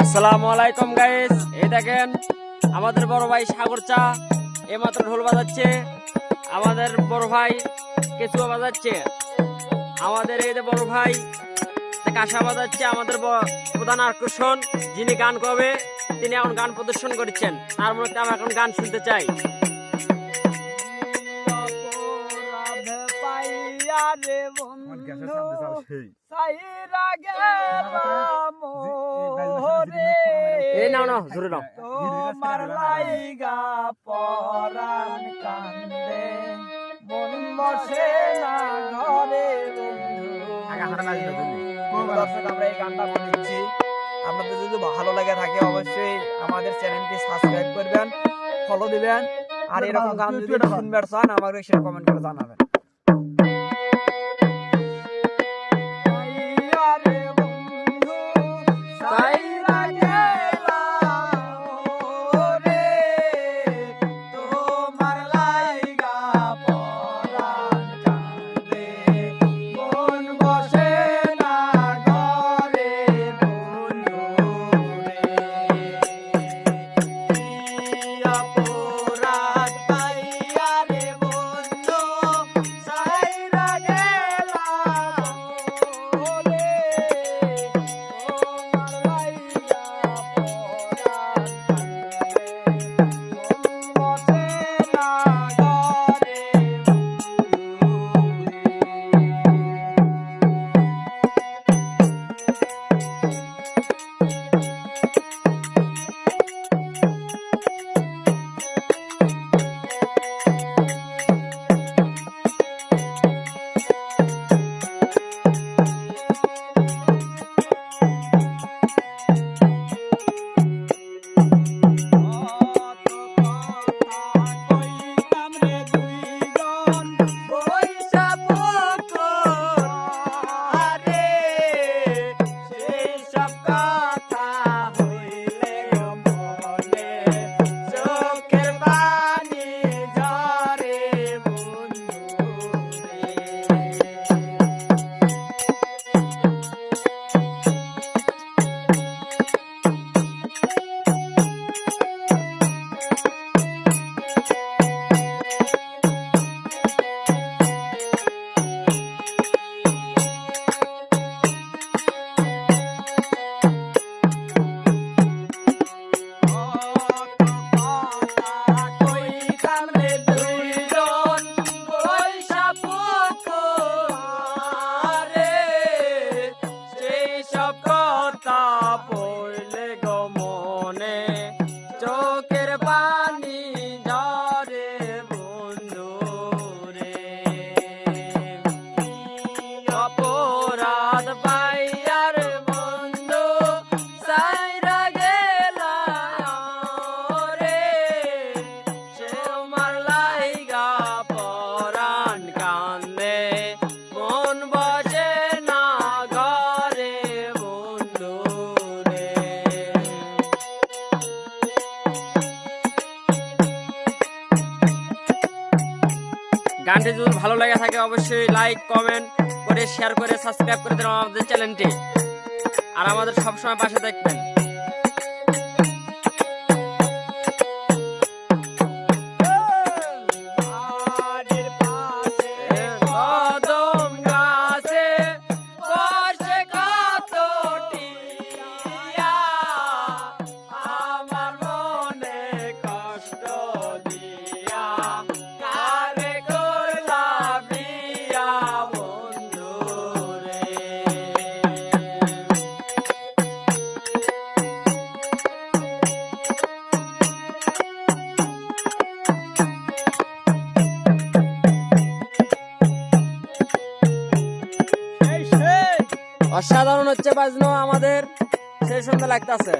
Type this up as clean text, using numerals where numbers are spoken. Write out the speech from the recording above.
আসসালামু আলাইকুম গাইস, এই দেখেন আমাদের বড় ভাই সাগর চা এইমাত্র ঢোল বাজাচ্ছে। আমাদের বড় ভাই কেঁচুয়া বাজাচ্ছে। আমাদের এই যে বড় ভাই কাঁসা বাজাচ্ছে। আমাদের প্রধান আকর্ষণ যিনি গান করবে তিনি এখন গান প্রদর্শন করছেন। তার মধ্যে আমরা এখন গান শুনতে চাই। এই নাও নাও ধরে নাও। তোমার লাইগা পরাণ কান্দে মন বসে না ঘরে দর্শক, আমরা এই গানটা বলেছি। আপনাদের যদি ভালো লাগে থাকে অবশ্যই আমাদের চ্যানেলটি সাবস্ক্রাইব করবেন, ফলো দিবেন। আর এরকম গান যদি শুনবেন চান আমাকে সেটা কমেন্ট করে জানাবেন। গানটি যদি ভালো লাগে থাকে অবশ্যই লাইক কমেন্ট করে শেয়ার করে সাবস্ক্রাইব করে দেন আমাদের চ্যানেলটি। আর আমাদের সবসময় পাশে থাকবেন। অসাধারণ হচ্ছে বাজনো, আমাদের সেই সুন্দর লাগতেছে।